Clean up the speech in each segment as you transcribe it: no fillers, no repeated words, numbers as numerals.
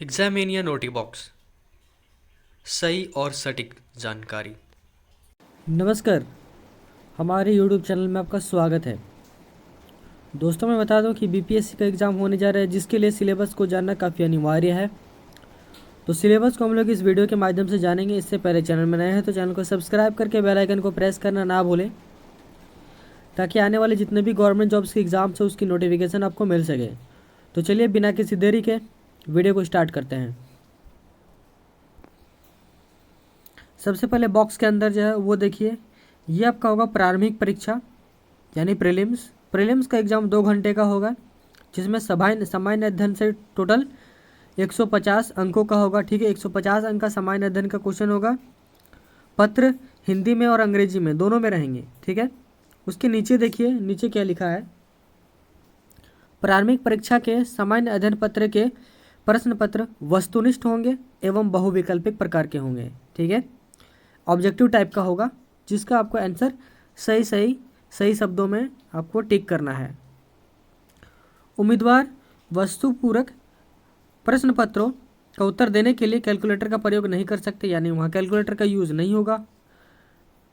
एग्जामिनिया naughty box, सही और सटीक जानकारी। नमस्कार। हमारे YouTube चैनल में आपका स्वागत है। दोस्तों, मैं बता दूं कि बीपीएससी का एग्ज़ाम होने जा रहा है, जिसके लिए सिलेबस को जानना काफ़ी अनिवार्य है। तो सिलेबस को हम लोग इस वीडियो के माध्यम से जानेंगे। इससे पहले चैनल में नए हैं तो चैनल को सब्सक्राइब करके बेल आइकन को प्रेस करना ना भूलें, ताकि आने वाले जितने भी गवर्नमेंट जॉब्स के एग्ज़ाम्स हैं उसकी नोटिफिकेशन आपको मिल सके। तो चलिए बिना किसी देरी के वीडियो को स्टार्ट करते हैं। सबसे पहले बॉक्स के अंदर जो है वो देखिए, ये आपका होगा प्रारंभिक परीक्षा यानी प्रीलिम्स। प्रीलिम्स का एग्ज़ाम 2 घंटे का होगा, जिसमें सामान्य अध्ययन से टोटल 150 अंकों का होगा। ठीक है, 150 अंक का सामान्य अध्ययन का क्वेश्चन होगा। पत्र हिंदी में और अंग्रेजी में दोनों में रहेंगे। ठीक है, उसके नीचे देखिए, नीचे क्या लिखा है। प्रारंभिक परीक्षा के सामान्य अध्ययन पत्र के प्रश्न पत्र वस्तुनिष्ठ होंगे एवं बहुविकल्पिक प्रकार के होंगे। ठीक है, ऑब्जेक्टिव टाइप का होगा, जिसका आपको आंसर सही शब्दों में आपको टिक करना है। उम्मीदवार वस्तुपूरक प्रश्न पत्रों का उत्तर देने के लिए कैलकुलेटर का प्रयोग नहीं कर सकते, यानी वहाँ कैलकुलेटर का यूज़ नहीं होगा।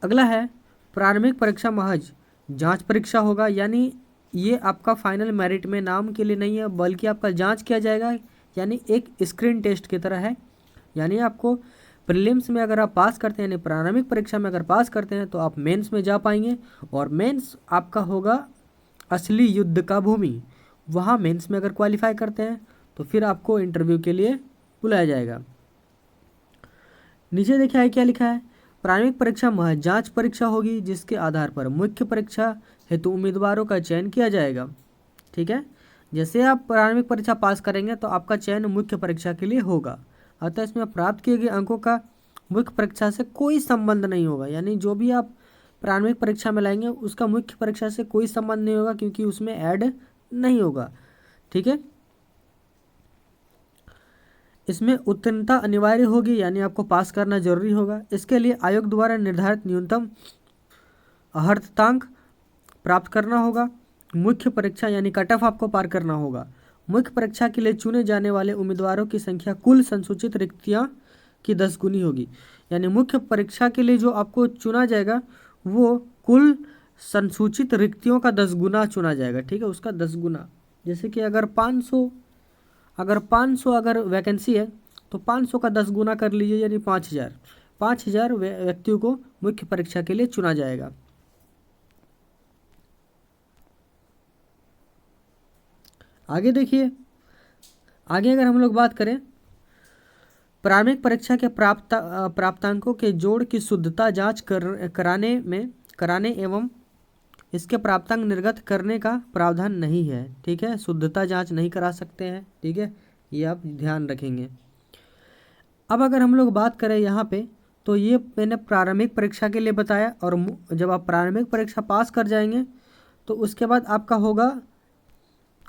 अगला है प्रारंभिक परीक्षा महज जांच परीक्षा होगा, यानी ये आपका फाइनल मेरिट में नाम के लिए नहीं है, बल्कि आपका जांच किया जाएगा, यानी एक स्क्रीन टेस्ट की तरह है। यानी आपको प्रीलिम्स में अगर आप पास करते हैं, यानी प्रारंभिक परीक्षा में अगर पास करते हैं, तो आप मेंस में जा पाएंगे, और मेंस आपका होगा असली युद्ध का भूमि। वहाँ मेंस में अगर क्वालिफाई करते हैं तो फिर आपको इंटरव्यू के लिए बुलाया जाएगा। नीचे देखिए है क्या लिखा है। प्रारंभिक परीक्षा महज जांच परीक्षा होगी, जिसके आधार पर मुख्य परीक्षा हेतु उम्मीदवारों का चयन किया जाएगा। ठीक है, जैसे आप प्रारंभिक परीक्षा पास करेंगे तो आपका चयन मुख्य परीक्षा के लिए होगा। अतः इसमें प्राप्त किए गए अंकों का मुख्य परीक्षा से कोई संबंध नहीं होगा, यानी जो भी आप प्रारंभिक परीक्षा में लाएंगे उसका मुख्य परीक्षा से कोई संबंध नहीं होगा, क्योंकि उसमें ऐड नहीं होगा। ठीक है, इसमें उत्तीर्णता अनिवार्य होगी, यानी आपको पास करना जरूरी होगा। इसके लिए आयोग द्वारा निर्धारित न्यूनतम अर्हतांक प्राप्त करना होगा। मुख्य परीक्षा यानी कट ऑफ आपको पार करना होगा। मुख्य परीक्षा के लिए चुने जाने वाले उम्मीदवारों की संख्या कुल संसूचित रिक्तियां की 10 गुनी होगी, यानी मुख्य परीक्षा के लिए जो आपको चुना जाएगा वो कुल संसूचित रिक्तियों का 10 गुना चुना जाएगा। ठीक है, उसका 10 गुना। जैसे कि अगर 500 अगर वैकेंसी है तो 500 का 10 गुना कर लीजिए, यानी 5000 व्यक्तियों को मुख्य परीक्षा के लिए चुना जाएगा। आगे देखिए, आगे अगर हम लोग बात करें, प्रारंभिक परीक्षा के प्राप्तांकों के जोड़ की शुद्धता जांच कराने एवं इसके प्राप्तांक निर्गत करने का प्रावधान नहीं है। ठीक है, शुद्धता जांच नहीं करा सकते हैं। ठीक है, ये आप ध्यान रखेंगे। अब अगर हम लोग बात करें यहाँ पे, तो ये मैंने प्रारंभिक परीक्षा के लिए बताया, और जब आप प्रारंभिक परीक्षा पास कर जाएंगे तो उसके बाद आपका होगा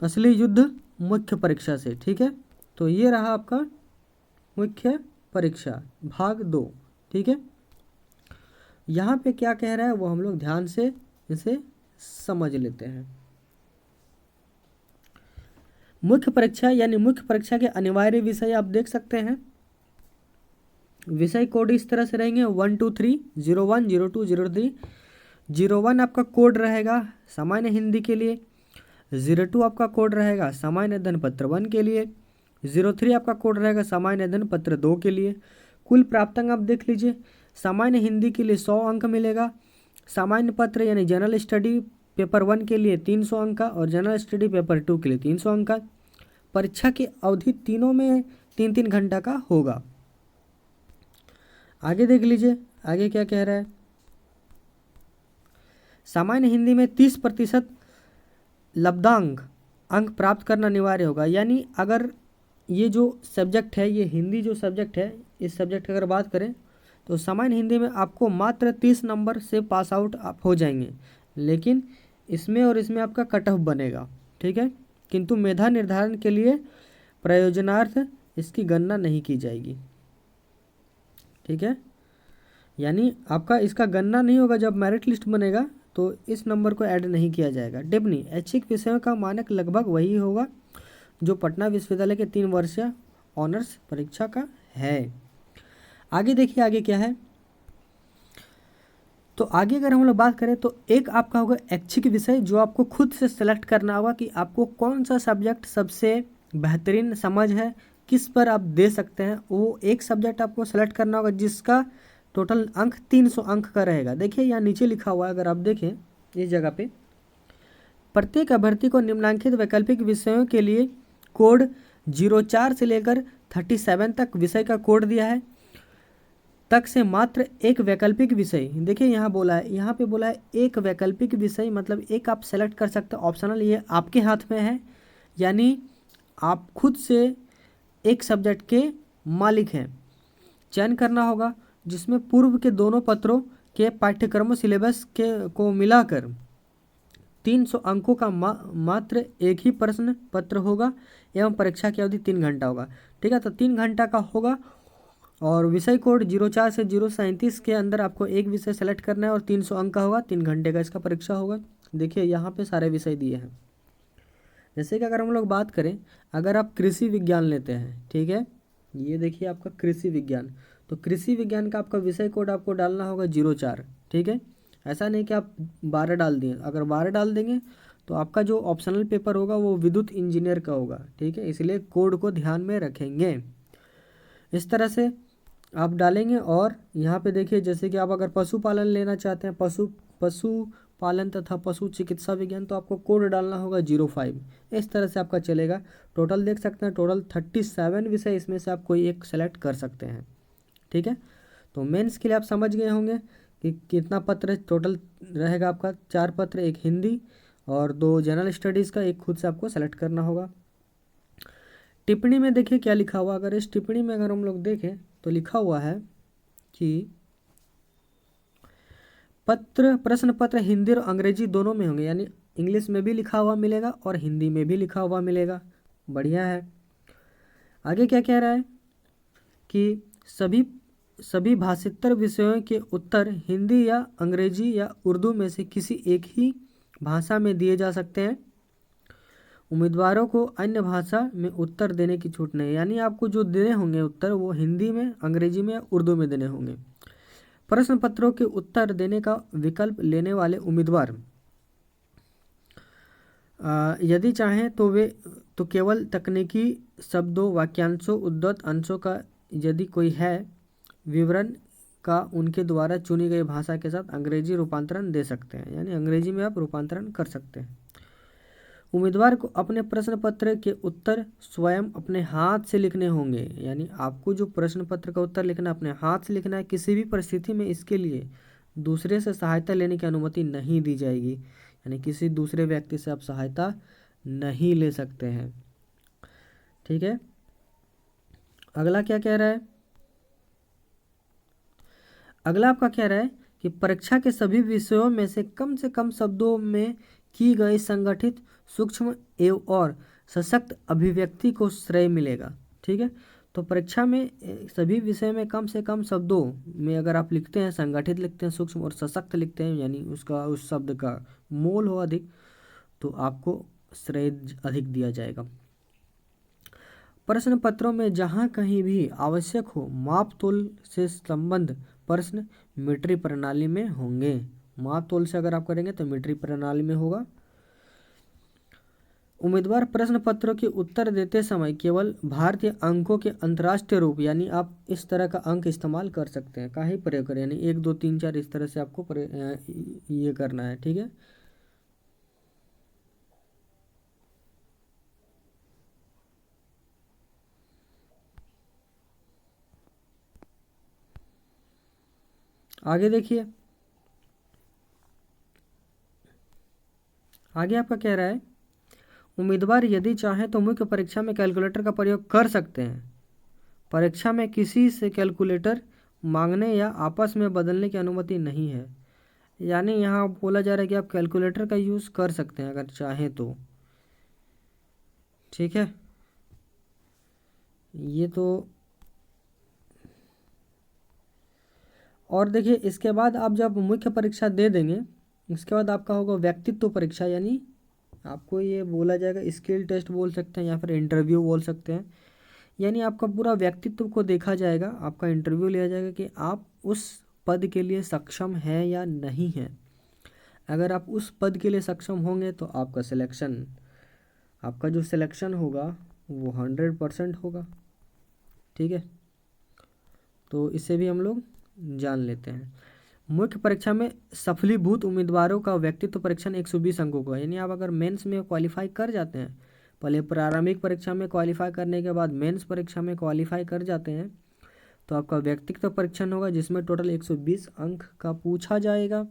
असली युद्ध मुख्य परीक्षा से। ठीक है, तो ये रहा आपका मुख्य परीक्षा भाग 2। ठीक है, यहाँ पे क्या कह रहा है वो हम लोग ध्यान से इसे समझ लेते हैं। मुख्य परीक्षा यानी मुख्य परीक्षा के अनिवार्य विषय आप देख सकते हैं। विषय कोड इस तरह से रहेंगे 1 2 3 01 02 03। 01 आपका कोड रहेगा सामान्य हिंदी के लिए। 02 आपका कोड रहेगा सामान्य अध्ययन पत्र 1 के लिए। 03 आपका कोड रहेगा सामान्य अध्ययन पत्र 2 के लिए। कुल प्राप्तांक आप देख लीजिए, सामान्य हिंदी के लिए 100 अंक मिलेगा। सामान्य पत्र यानी जनरल स्टडी पेपर 1 के लिए 300 अंक का, और जनरल स्टडी पेपर 2 के लिए 300 अंक का। परीक्षा की अवधि तीनों में 3-3 घंटा का होगा। आगे देख लीजिए, आगे क्या कह रहा है। सामान्य हिंदी में 30% लब्धांक अंक प्राप्त करना अनिवार्य होगा, यानी अगर ये जो सब्जेक्ट है, ये हिंदी जो सब्जेक्ट है, इस सब्जेक्ट की अगर बात करें तो सामान्य हिंदी में आपको मात्र 30 नंबर से पास आउट आप हो जाएंगे, लेकिन इसमें और इसमें आपका कट ऑफ बनेगा। ठीक है, किंतु मेधा निर्धारण के लिए प्रयोजनार्थ इसकी गणना नहीं की जाएगी। ठीक है, यानी आपका इसका गणना नहीं होगा। जब मेरिट लिस्ट बनेगा तो इस नंबर को ऐड नहीं किया जाएगा। ऐच्छिक विषयों का मानक लगभग वही होगा जो पटना विश्वविद्यालय के 3 वर्षीय ऑनर्स परीक्षा का है। आगे देखिए आगे क्या है। तो आगे अगर हम लोग बात करें तो एक आपका होगा ऐच्छिक विषय, जो आपको खुद से सेलेक्ट करना होगा कि आपको कौन सा सब्जेक्ट सबसे बेहतरीन समझ है, किस पर आप दे सकते हैं। वो एक सब्जेक्ट आपको सेलेक्ट करना होगा जिसका टोटल अंक 300 अंक का रहेगा। देखिए यहाँ नीचे लिखा हुआ है, अगर आप देखें इस जगह पे, प्रत्येक अभ्यर्थी को निम्नलिखित वैकल्पिक विषयों के लिए कोड 04 से लेकर 37 तक विषय का कोड दिया है, तक से मात्र एक वैकल्पिक विषय। देखिए यहाँ बोला है, यहाँ पे बोला है एक वैकल्पिक विषय, मतलब एक आप सेलेक्ट कर सकते हैं, ऑप्शनल, ये आपके हाथ में है। यानी आप खुद से एक सब्जेक्ट के मालिक हैं। चयन करना होगा जिसमें पूर्व के दोनों पत्रों के पाठ्यक्रमों सिलेबस के को मिलाकर 300 अंकों का मात्र एक ही प्रश्न पत्र होगा एवं परीक्षा की अवधि 3 घंटा होगा। ठीक है, तो 3 घंटा का होगा और विषय कोड 04 से 037 के अंदर आपको एक विषय सेलेक्ट करना है और 300 अंक का होगा, 3 घंटे का इसका परीक्षा होगा। देखिए यहाँ पे सारे विषय दिए हैं। जैसे कि अगर हम लोग बात करें, अगर आप कृषि विज्ञान लेते हैं, ठीक है, ये देखिए आपका कृषि विज्ञान, तो कृषि विज्ञान का आपका विषय कोड आपको डालना होगा 04। ठीक है, ऐसा नहीं कि आप 12 डाल दिए, अगर 12 डाल देंगे तो आपका जो ऑप्शनल पेपर होगा वो विद्युत इंजीनियर का होगा। ठीक है, इसलिए कोड को ध्यान में रखेंगे। इस तरह से आप डालेंगे। और यहाँ पे देखिए, जैसे कि आप अगर पशुपालन लेना चाहते हैं, पशुपालन तथा पशु चिकित्सा विज्ञान, तो आपको कोड डालना होगा 05। इस तरह से आपका चलेगा। टोटल देख सकते हैं, टोटल 37 विषय, इसमें से आप कोई एक सेलेक्ट कर सकते हैं। ठीक है, तो मेंस के लिए आप समझ गए होंगे कि कितना पत्र टोटल रहेगा आपका। 4 पत्र, एक हिंदी और 2 जनरल स्टडीज़ का, एक खुद से आपको सेलेक्ट करना होगा। टिप्पणी में देखिए क्या लिखा हुआ। अगर इस टिप्पणी में अगर हम लोग देखें तो लिखा हुआ है कि प्रश्न पत्र हिंदी और अंग्रेजी दोनों में होंगे, यानी इंग्लिश में भी लिखा हुआ मिलेगा और हिंदी में भी लिखा हुआ मिलेगा। बढ़िया है। आगे क्या कह रहा है कि सभी भाषांतर विषयों के उत्तर हिंदी या अंग्रेजी या उर्दू में से किसी एक ही भाषा में दिए जा सकते हैं। उम्मीदवारों को अन्य भाषा में उत्तर देने की छूट नहीं, यानी आपको जो देने होंगे उत्तर वो हिंदी में, अंग्रेजी में या उर्दू में देने होंगे। प्रश्न पत्रों के उत्तर देने का विकल्प लेने वाले उम्मीदवार यदि चाहें तो केवल तकनीकी शब्दों, वाक्यांशों, उद्धृत अंशों का यदि कोई है विवरण का उनके द्वारा चुनी गई भाषा के साथ अंग्रेजी रूपांतरण दे सकते हैं, यानी अंग्रेजी में आप रूपांतरण कर सकते हैं। उम्मीदवार को अपने प्रश्न पत्र के उत्तर स्वयं अपने हाथ से लिखने होंगे, यानी आपको जो प्रश्न पत्र का उत्तर लिखना है अपने हाथ से लिखना है। किसी भी परिस्थिति में इसके लिए दूसरे से सहायता लेने की अनुमति नहीं दी जाएगी, यानी किसी दूसरे व्यक्ति से आप सहायता नहीं ले सकते हैं। ठीक है, अगला क्या कह रहा है। अगला आपका कह रहा है कि परीक्षा के सभी विषयों में से कम शब्दों में की गई संगठित, सूक्ष्म एवं और सशक्त अभिव्यक्ति को श्रेय मिलेगा। ठीक है, तो परीक्षा में सभी विषय में कम से कम शब्दों में अगर आप लिखते हैं, संगठित लिखते हैं, सूक्ष्म और सशक्त लिखते हैं, यानी उसका उस शब्द का मोल हो अधिक, तो आपको श्रेय अधिक दिया जाएगा। प्रश्न पत्रों में जहाँ कहीं भी आवश्यक हो माप तोल से संबंध प्रश्न मीट्रिक प्रणाली में होंगे। माप तोल से अगर आप करेंगे तो मीट्रिक प्रणाली में होगा। उम्मीदवार प्रश्न पत्रों के उत्तर देते समय केवल भारतीय अंकों के अंतर्राष्ट्रीय रूप, यानी आप इस तरह का अंक इस्तेमाल कर सकते हैं, का ही प्रयोग करें, यानी 1 2 3 4 इस तरह से आपको ये करना है। ठीक है, आगे देखिए, आगे आपका कह रहा है उम्मीदवार यदि चाहें तो मुख्य परीक्षा में कैलकुलेटर का प्रयोग कर सकते हैं। परीक्षा में किसी से कैलकुलेटर मांगने या आपस में बदलने की अनुमति नहीं है, यानी यहाँ बोला जा रहा है कि आप कैलकुलेटर का यूज़ कर सकते हैं अगर चाहें तो। ठीक है, ये तो, और देखिए इसके बाद आप जब मुख्य परीक्षा दे देंगे, इसके बाद आपका होगा व्यक्तित्व परीक्षा, यानी आपको ये बोला जाएगा स्किल टेस्ट बोल सकते हैं या फिर इंटरव्यू बोल सकते हैं। यानी आपका पूरा व्यक्तित्व को देखा जाएगा, आपका इंटरव्यू लिया जाएगा कि आप उस पद के लिए सक्षम हैं या नहीं हैं। अगर आप उस पद के लिए सक्षम होंगे तो आपका जो सिलेक्शन होगा वो 100% होगा। ठीक है, तो इसे भी हम लोग जान लेते हैं। मुख्य परीक्षा में सफलीभूत उम्मीदवारों का व्यक्तित्व परीक्षण 120 अंकों का, यानी आप अगर मेंस में क्वालिफाई कर जाते हैं, पहले प्रारंभिक परीक्षा में क्वालिफाई करने के बाद मेंस परीक्षा में क्वालिफाई कर जाते हैं, तो आपका व्यक्तित्व परीक्षण होगा जिसमें टोटल 120 अंक का पूछा जाएगा।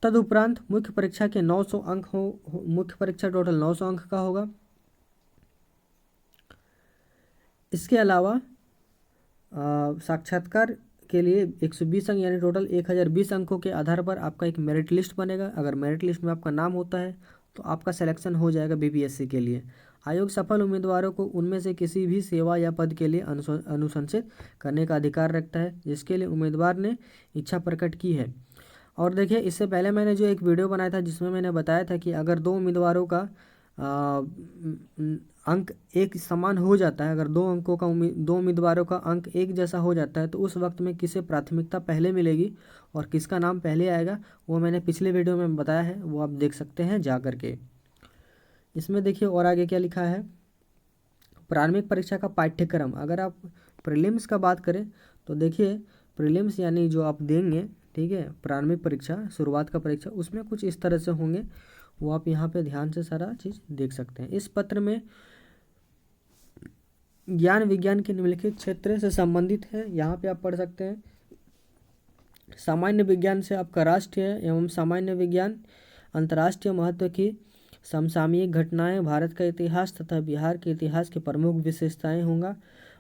तदुपरांत मुख्य परीक्षा के 900 अंक मुख्य परीक्षा टोटल 900 अंक का होगा। इसके अलावा साक्षात्कार के लिए 120 अंक यानी टोटल 1020 अंकों के आधार पर आपका एक मेरिट लिस्ट बनेगा। अगर मेरिट लिस्ट में आपका नाम होता है तो आपका सिलेक्शन हो जाएगा बीपीएससी के लिए। आयोग सफल उम्मीदवारों को उनमें से किसी भी सेवा या पद के लिए अनुशंसित करने का अधिकार रखता है जिसके लिए उम्मीदवार ने इच्छा प्रकट की है। और देखिए, इससे पहले मैंने जो एक वीडियो बनाया था जिसमें मैंने बताया था कि अगर दो उम्मीदवारों का अंक एक समान हो जाता है, अगर दो उम्मीदवारों का अंक एक जैसा हो जाता है तो उस वक्त में किसे प्राथमिकता पहले मिलेगी और किसका नाम पहले आएगा, वो मैंने पिछले वीडियो में बताया है, वो आप देख सकते हैं जा करके। इसमें देखिए और आगे क्या लिखा है। प्रारंभिक परीक्षा का पाठ्यक्रम, अगर आप प्रीलिम्स का बात करें तो देखिए प्रीलिम्स यानी जो आप देंगे, ठीक है, प्रारंभिक परीक्षा शुरुआत का परीक्षा, उसमें कुछ इस तरह से होंगे, वो आप यहाँ पे ध्यान से सारा चीज़ देख सकते हैं। इस पत्र में ज्ञान विज्ञान के निम्नलिखित क्षेत्र से संबंधित है, यहाँ पे आप पढ़ सकते हैं। सामान्य विज्ञान से आपका राष्ट्रीय एवं सामान्य विज्ञान, अंतर्राष्ट्रीय महत्व की समसामयिक घटनाएं, भारत का इतिहास तथा बिहार के इतिहास की प्रमुख विशेषताएं होंगे।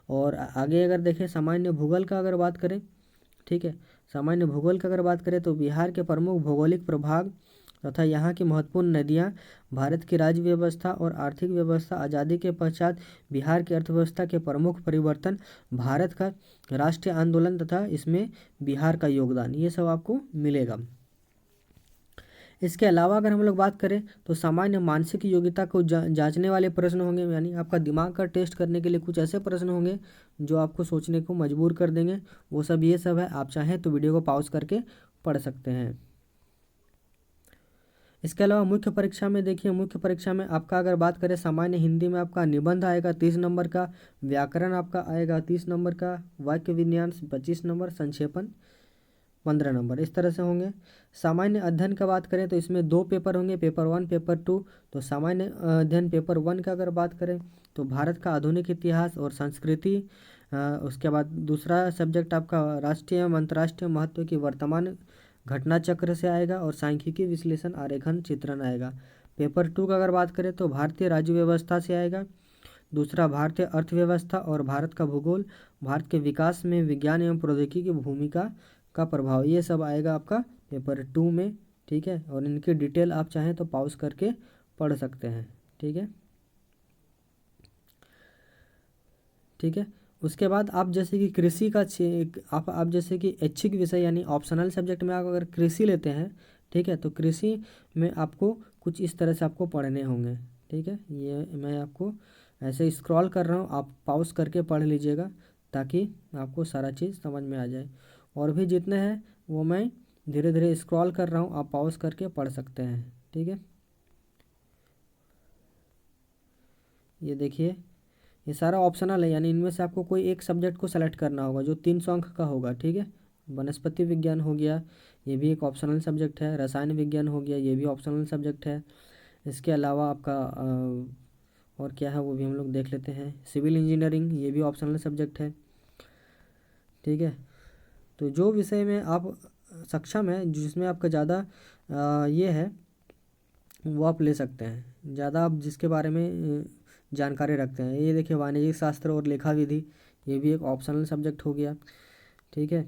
और आगे अगर देखें सामान्य भूगोल का अगर बात करें, ठीक है, सामान्य भूगोल का अगर बात करें तो बिहार के प्रमुख भौगोलिक प्रभाग तथा यहाँ की महत्वपूर्ण नदियाँ, भारत की राज्य व्यवस्था और आर्थिक व्यवस्था, आज़ादी के पश्चात बिहार की अर्थव्यवस्था के प्रमुख परिवर्तन, भारत का राष्ट्रीय आंदोलन तथा इसमें बिहार का योगदान, ये सब आपको मिलेगा। इसके अलावा अगर हम लोग बात करें तो सामान्य मानसिक योग्यता को जांचने वाले प्रश्न होंगे, यानी आपका दिमाग का टेस्ट करने के लिए कुछ ऐसे प्रश्न होंगे जो आपको सोचने को मजबूर कर देंगे। वो सब ये सब है, आप चाहें तो वीडियो को पॉज करके पढ़ सकते हैं। इसके अलावा मुख्य परीक्षा में देखिए, मुख्य परीक्षा में आपका अगर बात करें सामान्य हिंदी में आपका निबंध आएगा 30 नंबर का, व्याकरण आपका आएगा 30 नंबर का, वाक्य विन्यास 25 नंबर, संक्षेपण 15 नंबर, इस तरह से होंगे। सामान्य अध्ययन का बात करें तो इसमें 2 पेपर होंगे, पेपर 1 पेपर 2। तो सामान्य अध्ययन पेपर 1 का अगर बात करें तो भारत का आधुनिक इतिहास और संस्कृति, उसके बाद दूसरा सब्जेक्ट आपका राष्ट्रीय एवं अंतर्राष्ट्रीय महत्व की वर्तमान घटना चक्र से आएगा और सांख्यिकी विश्लेषण आरेखन चित्रण आएगा। पेपर 2 का अगर बात करें तो भारतीय राज्य व्यवस्था से आएगा, दूसरा भारतीय अर्थव्यवस्था और भारत का भूगोल, भारत के विकास में विज्ञान एवं प्रौद्योगिकी की भूमिका का प्रभाव, ये सब आएगा आपका पेपर 2 में। ठीक है, और इनकी डिटेल आप चाहें तो पॉज करके पढ़ सकते हैं। ठीक है, ठीक है। उसके बाद आप जैसे कि कृषि का आप जैसे कि ऐच्छिक विषय यानी ऑप्शनल सब्जेक्ट में आप अगर कृषि लेते हैं, ठीक है, तो कृषि में आपको कुछ इस तरह से आपको पढ़ने होंगे। ठीक है, ये मैं आपको ऐसे स्क्रॉल कर रहा हूँ, आप पॉज करके पढ़ लीजिएगा ताकि आपको सारा चीज़ समझ में आ जाए। और भी जितने हैं वो मैं धीरे धीरे स्क्रॉल कर रहा हूँ, आप पॉज करके पढ़ सकते हैं। ठीक है, ये देखिए ये सारा ऑप्शनल है, यानी इनमें से आपको कोई एक सब्जेक्ट को सेलेक्ट करना होगा जो 300 अंक का होगा। ठीक है, वनस्पति विज्ञान हो गया, ये भी एक ऑप्शनल सब्जेक्ट है, रसायन विज्ञान हो गया, ये भी ऑप्शनल सब्जेक्ट है। इसके अलावा आपका और क्या है वो भी हम लोग देख लेते हैं, सिविल इंजीनियरिंग, ये भी ऑप्शनल सब्जेक्ट है। ठीक है, तो जो विषय में आप सक्षम है, जिसमें आपका ज़्यादा ये है वो आप ले सकते हैं, ज़्यादा आप जिसके बारे में जानकारी रखते हैं। ये देखिए वाणिज्यिक शास्त्र और लेखा विधि, ये भी एक ऑप्शनल सब्जेक्ट हो गया। ठीक है,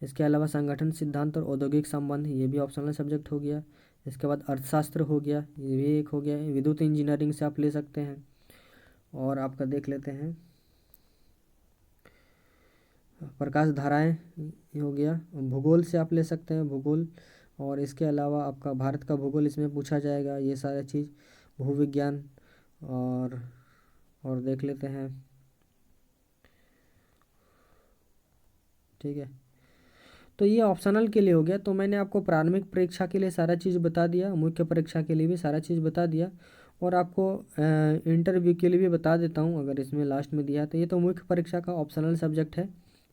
इसके अलावा संगठन सिद्धांत और औद्योगिक संबंध, ये भी ऑप्शनल सब्जेक्ट हो गया। इसके बाद अर्थशास्त्र हो गया, ये भी एक हो गया। विद्युत इंजीनियरिंग से आप ले सकते हैं। और आपका देख लेते हैं प्रकाश धाराएँ, ये हो गया। भूगोल से आप ले सकते हैं, भूगोल। और इसके अलावा आपका भारत का भूगोल इसमें पूछा जाएगा, ये सारा चीज़, भूविज्ञान। और देख लेते हैं ठीक है। तो ये ऑप्शनल के लिए हो गया। तो मैंने आपको प्रारंभिक परीक्षा के लिए सारा चीज़ बता दिया, मुख्य परीक्षा के लिए भी सारा चीज़ बता दिया, और आपको इंटरव्यू के लिए भी बता देता हूँ अगर इसमें लास्ट में दिया। तो ये तो मुख्य परीक्षा का ऑप्शनल सब्जेक्ट है,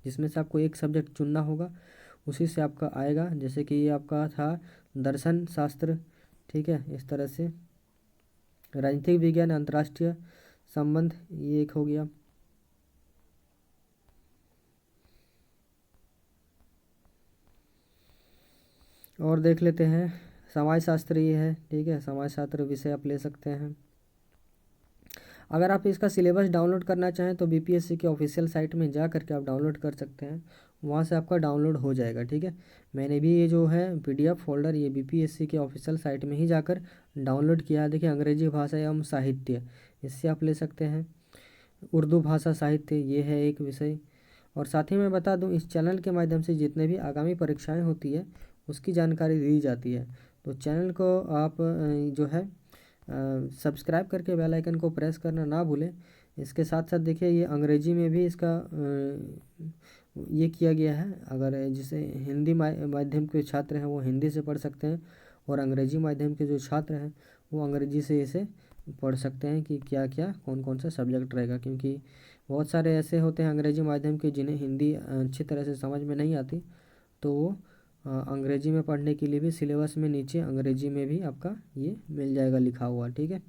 जिसमें से आपको एक सब्जेक्ट चुनना होगा, उसी से आपका आएगा। जैसे कि ये आपका था दर्शन शास्त्र, ठीक है, इस तरह से। राजनीतिक विज्ञान, अंतर्राष्ट्रीय संबंध, ये एक हो गया। और देख लेते हैं समाजशास्त्र, ये है, ठीक है, समाजशास्त्र विषय आप ले सकते हैं। अगर आप इसका सिलेबस डाउनलोड करना चाहें तो बीपीएससी के ऑफिशियल साइट में जा करके आप डाउनलोड कर सकते हैं, वहाँ से आपका डाउनलोड हो जाएगा, ठीक है। मैंने भी ये जो है पीडीएफ फोल्डर ये बीपीएससी के ऑफिशियल साइट में ही जाकर डाउनलोड किया है। देखिए, अंग्रेजी भाषा एवं साहित्य, इससे आप ले सकते हैं। उर्दू भाषा साहित्य, ये है एक विषय। और साथ ही मैं बता दूं, इस चैनल के माध्यम से जितने भी आगामी परीक्षाएं होती है उसकी जानकारी दी जाती है। तो चैनल को आप जो है सब्सक्राइब करके बेल आइकन को प्रेस करना ना भूलें। इसके साथ साथ देखिए, ये अंग्रेजी में भी इसका ये किया गया है। अगर जिसे हिंदी माध्यम के छात्र हैं वो हिंदी से पढ़ सकते हैं, और अंग्रेजी माध्यम के जो छात्र हैं वो अंग्रेजी से इसे पढ़ सकते हैं कि क्या क्या कौन कौन सा सब्जेक्ट रहेगा। क्योंकि बहुत सारे ऐसे होते हैं अंग्रेजी माध्यम के जिन्हें हिंदी अच्छी तरह से समझ में नहीं आती, तो वो अंग्रेजी में पढ़ने के लिए भी सिलेबस में नीचे अंग्रेजी में भी आपका ये मिल जाएगा लिखा हुआ, ठीक है।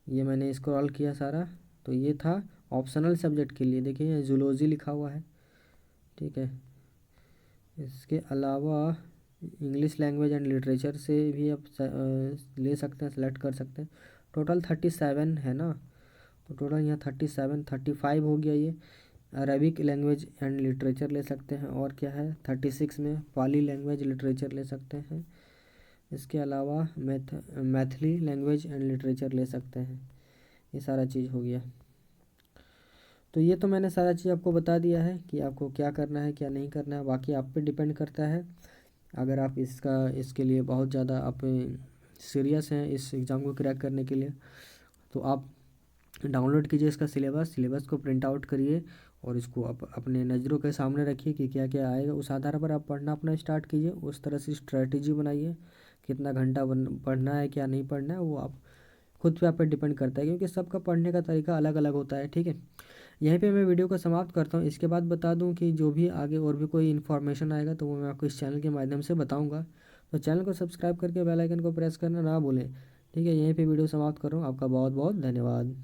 ये मैंने स्क्रॉल किया सारा, तो ये था ऑप्शनल सब्जेक्ट के लिए। देखिए, जूलॉजी लिखा हुआ है, ठीक है। इसके अलावा इंग्लिश लैंग्वेज एंड लिटरेचर से भी आप ले सकते हैं, सेलेक्ट कर सकते हैं। टोटल 37 है ना, तो टोटल यहाँ 35 हो गया। ये अरबिक लैंग्वेज एंड लिटरेचर ले सकते हैं, और क्या है 36 में पाली लैंग्वेज लिटरेचर ले सकते हैं। इसके अलावा मैथिली लैंग्वेज एंड लिटरेचर ले सकते हैं। ये सारा चीज़ हो गया। तो ये तो मैंने सारा चीज़ आपको बता दिया है कि आपको क्या करना है क्या नहीं करना है, बाकी आप पे डिपेंड करता है। अगर आप इसके लिए बहुत ज़्यादा आप सीरियस हैं इस एग्ज़ाम को क्रैक करने के लिए, तो आप डाउनलोड कीजिए इसका सिलेबस को प्रिंट आउट करिए, और इसको आप अपने नज़रों के सामने रखिए कि क्या क्या आएगा। उस आधार पर आप पढ़ना अपना स्टार्ट कीजिए, उस तरह से स्ट्रेटजी बनाइए। कितना घंटा पढ़ना है क्या नहीं पढ़ना है वो आप खुद पे आप पे डिपेंड करता है, क्योंकि सबका पढ़ने का तरीका अलग अलग होता है, ठीक है। यहीं पे मैं वीडियो को समाप्त करता हूँ। इसके बाद बता दूँ कि जो भी आगे और भी कोई इन्फॉर्मेशन आएगा तो वो मैं आपको इस चैनल के माध्यम से बताऊँगा। तो चैनल को सब्सक्राइब करके बेल आइकन को प्रेस करना ना भूलें, ठीक है। यहीं पे वीडियो समाप्त कर रहा हूँ। आपका बहुत बहुत धन्यवाद।